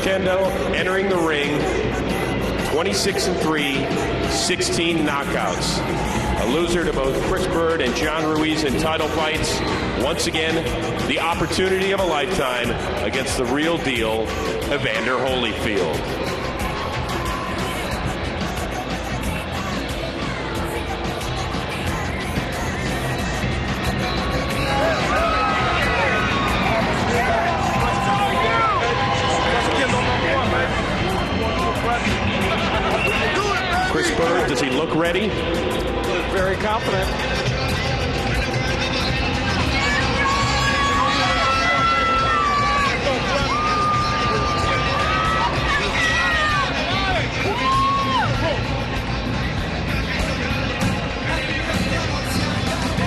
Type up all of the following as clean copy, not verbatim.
Oquendo entering the ring, 26-3, 16 knockouts. A loser to both Chris Bird and John Ruiz in title fights. Once again, the opportunity of a lifetime against the real deal, Evander Holyfield. Chris Bird, does he look ready? Very confident.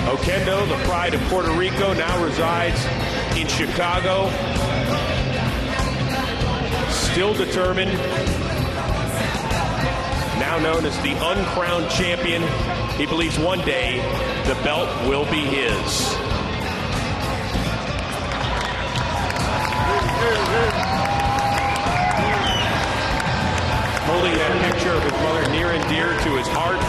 Oquendo, the pride of Puerto Rico, now resides in Chicago. Still determined. Now known as the uncrowned champion, he believes one day the belt will be his. Holding that picture of his mother near and dear to his heart.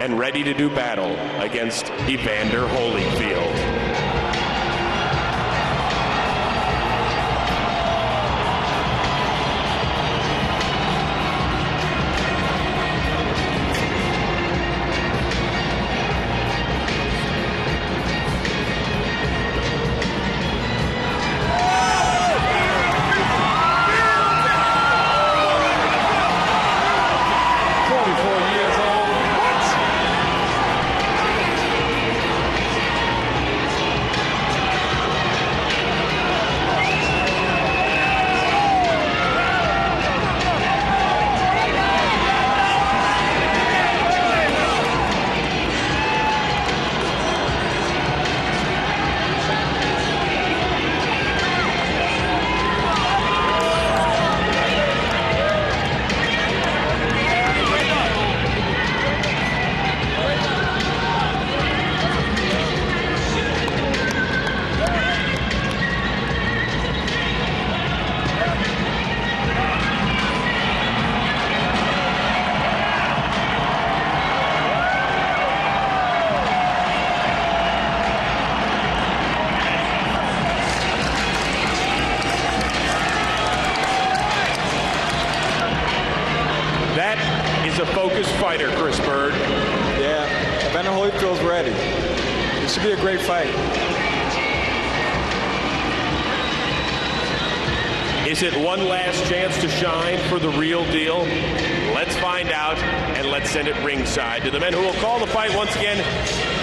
And ready to do battle against Evander Holyfield. A focused fighter, Chris Bird. Yeah, Evander Holyfield's ready. This should be a great fight. Is it one last chance to shine for the real deal? Let's find out, and let's send it ringside to the men who will call the fight once again,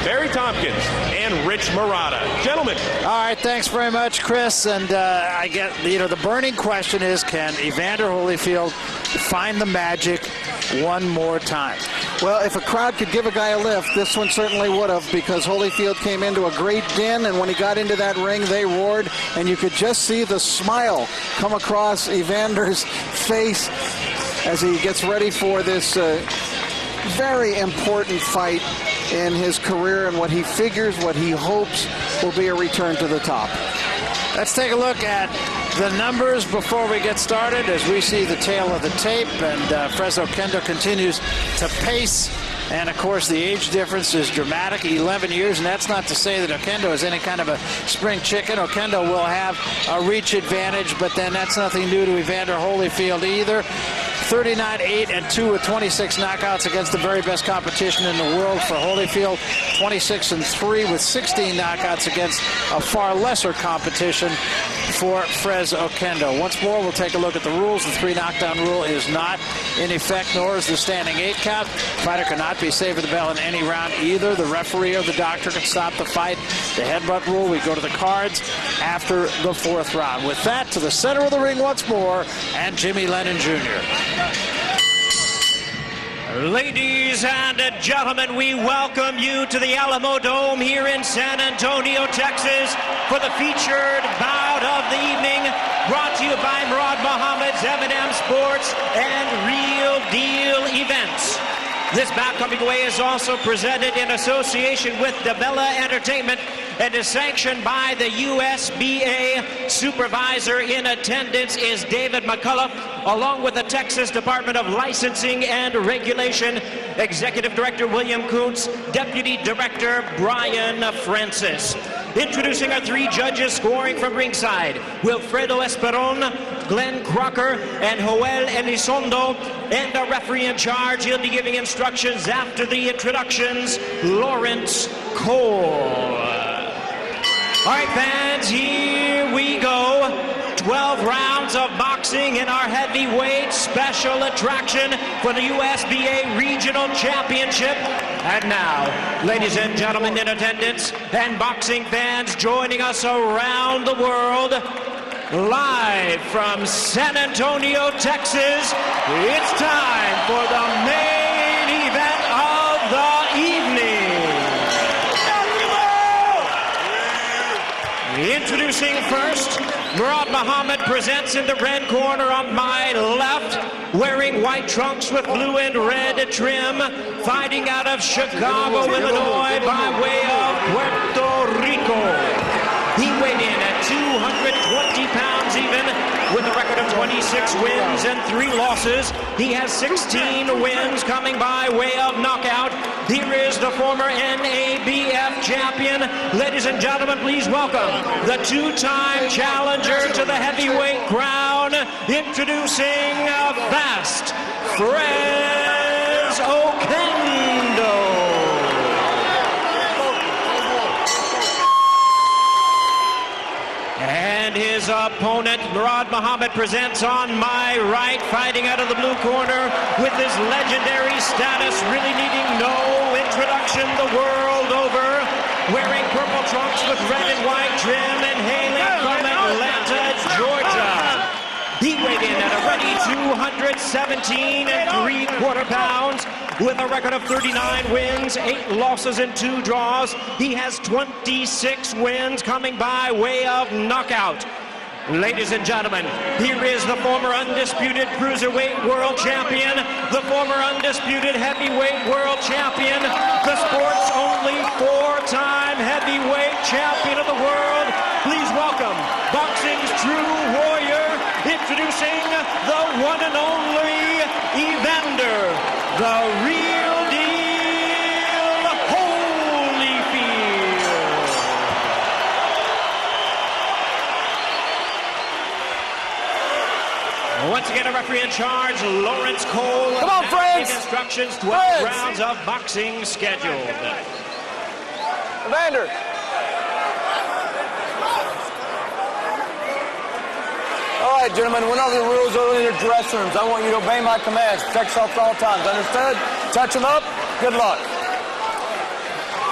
Barry Tompkins and Rich Murata. Gentlemen. All right, thanks very much, Chris. And I get, the burning question is, can Evander Holyfield find the magic one more time? Well, if a crowd could give a guy a lift, this one certainly would have, because Holyfield came into a great din, and when he got into that ring, they roared, and you could just see the smile come across Evander's face as he gets ready for this very important fight in his career and what he figures, what he hopes will be a return to the top. Let's take a look at the numbers before we get started as we see the tail of the tape, and Fres Oquendo continues to pace. And, of course, the age difference is dramatic, 11 years, and that's not to say that Oquendo is any kind of a spring chicken. Oquendo will have a reach advantage, but then that's nothing new to Evander Holyfield either. 39-8-2 with 26 knockouts against the very best competition in the world for Holyfield. 26-3 with 16 knockouts against a far lesser competition for Fres Oquendo. Once more, we'll take a look at the rules. The 3-knockdown rule is not in effect, nor is the standing 8 count. Fighter cannot be saving the bell in any round either. The referee or the doctor can stop the fight. The headbutt rule, we go to the cards after the 4th round. With that, to the center of the ring once more, and Jimmy Lennon Jr. Ladies and gentlemen, we welcome you to the Alamo Dome here in San Antonio, Texas, for the featured bout of the evening, brought to you by Murad Muhammad's M&M Sports and Real Deal Events. This bout coming away is also presented in association with DeBella Entertainment and is sanctioned by the USBA. Supervisor in attendance is David McCullough, along with the Texas Department of Licensing and Regulation, Executive Director William Kuntz, Deputy Director Brian Francis. Introducing our three judges scoring from ringside, Wilfredo Esperon, Glenn Crocker, and Joel Elizondo, and the referee in charge. He'll be giving instructions after the introductions, Lawrence Cole. All right, fans, here we go. 12 rounds of boxing in our heavyweight special attraction for the USBA Regional Championship. And now, ladies and gentlemen in attendance and boxing fans joining us around the world, live from San Antonio, Texas, it's time for the main event of the evening. Introducing first, Murad Muhammad presents in the red corner on my left, wearing white trunks with blue and red trim, fighting out of Chicago, Illinois, by way of Puerto Rico. He weighed in at 220 pounds even, with a record of 26 wins and 3 losses. He has 16 wins coming by way of knockout. Here is the former NABF champion. Ladies and gentlemen, please welcome the two-time challenger to the heavyweight crown, introducing Fast Fres Oquendo. And his opponent, Murad Muhammad, presents on my right, fighting out of the blue corner with his legendary status, really needing no introduction the world over, wearing purple trunks with red and white trim and hailing from Atlanta, Georgia. He weighed in at a ready 217 3/4 pounds with a record of 39 wins, 8 losses and 2 draws. He has 26 wins coming by way of knockout. Ladies and gentlemen, here is the former undisputed cruiserweight world champion, the former undisputed heavyweight world champion, the sport's only 4-time heavyweight champion of the world. Please welcome boxing's true warrior, introducing the one and only Evander, the real deal, Holyfield. Once again, a referee in charge, Lawrence Cole. Come on, Fres! Instructions, 12 rounds of boxing scheduled. Evander. All right, gentlemen, went over the rules earlier in your dressing rooms. I want you to obey my commands. Protect yourself at all times. Understood? Touch them up. Good luck.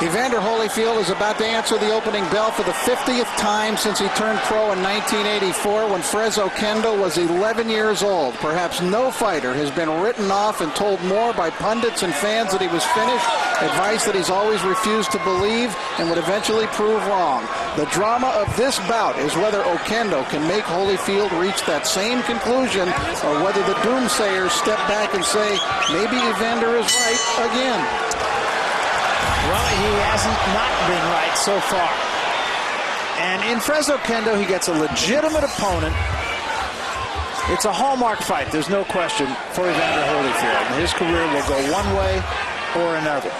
Evander Holyfield is about to answer the opening bell for the 50th time since he turned pro in 1984 when Fres Oquendo was 11 years old. Perhaps no fighter has been written off and told more by pundits and fans that he was finished, advice that he's always refused to believe and would eventually prove wrong. The drama of this bout is whether Oquendo can make Holyfield reach that same conclusion or whether the doomsayers step back and say, maybe Evander is right again. Well, he hasn't not been right so far. And in Fres Oquendo, he gets a legitimate opponent. It's a hallmark fight, there's no question, for Evander Holyfield. His career will go one way or another.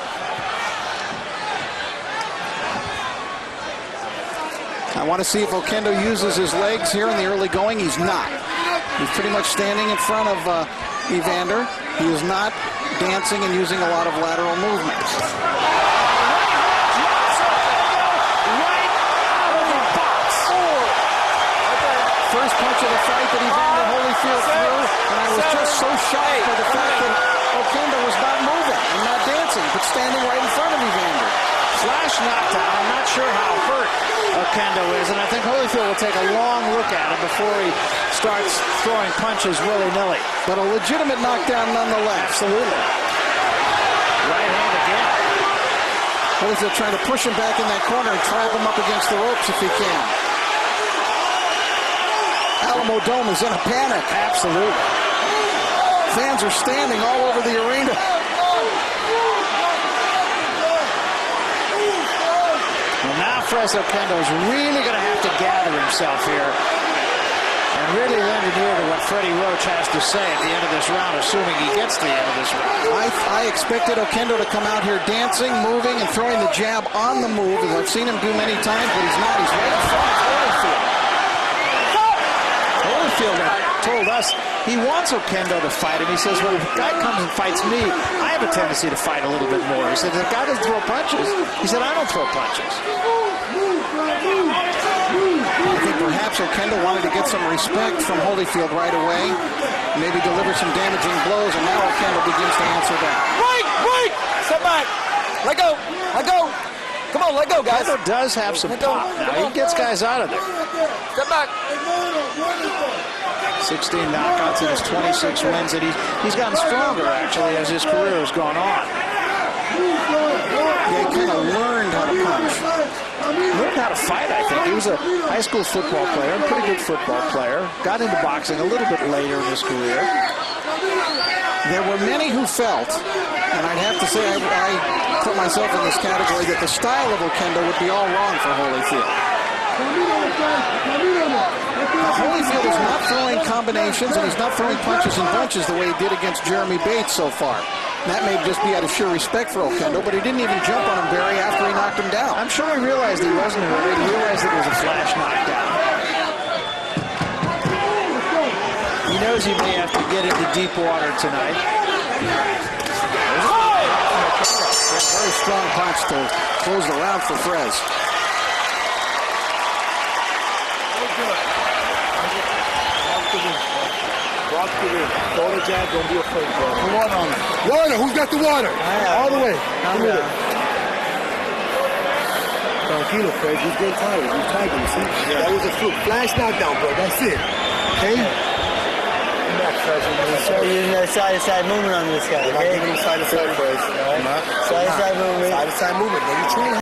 I want to see if Oquendo uses his legs here in the early going. He's not. He's pretty much standing in front of Evander. He is not dancing and using a lot of lateral movements. First punch of the fight that Evander Holyfield threw, and I was just so shocked by the fact that Oquendo was not moving and not dancing, but standing right in front of Evander. Flash knockdown. I'm not sure how hurt Oquendo is, and I think Holyfield will take a long look at it before he starts throwing punches willy-nilly. But a legitimate knockdown nonetheless. Absolutely. Right hand again. Holyfield trying to push him back in that corner and trap him up against the ropes if he can. Alamo Dome is in a panic. Absolutely. Fans are standing all over the arena. Fres Oquendo is really going to have to gather himself here and really lend an ear to what Freddie Roach has to say at the end of this round, assuming he gets to the end of this round. I expected Oquendo to come out here dancing, moving, and throwing the jab on the move, as I've seen him do many times, but he's not. He's right in front of Holyfield. Holyfield told us he wants Oquendo to fight him. He says, well, if a guy comes and fights me, I have a tendency to fight a little bit more. He said, the guy doesn't throw punches. He said, I don't throw punches. I think perhaps Oquendo wanted to get some respect from Holyfield right away, maybe deliver some damaging blows, and now Oquendo begins to answer back. Right! Step back! Let go! Let go! Come on, let go, guys. Oquendo does have some pop now. He gets guys out of there. Step back! 16 knockouts in his 26 wins, and he's gotten stronger, actually, as his career has gone on. Yeah, he kind of learned how to punch. Learned how to fight, I think. He was a high school football player, a pretty good football player. Got into boxing a little bit later in his career. There were many who felt, and I'd have to say I put myself in this category, that the style of Oquendo would be all wrong for Holyfield. Now, Holyfield is not throwing combinations, and he's not throwing punches and bunches the way he did against Jeremy Bates so far. And that may just be out of sheer respect for Oquendo, but he didn't even jump on him, Barry, after he knocked him down. I'm sure he realized he wasn't hurt. He realized it was a flash knockdown. He knows he may have to get into deep water tonight. Very strong punch to close the round for Fres. Walk to the throw the jab, don't be afraid, bro. The water on him. Water, who's got the water? All the way. Come here. Tranquilo, Fred. He's getting tired. He's tired, see? Yeah. That was a fluke. Flash knockdown, bro. That's it. Okay? Come back, Fred. So you're using that side-to-side movement on this guy, I'm not okay? giving him side-to-side, Fred. Side-to-side movement. Side-to-side movement. Then you train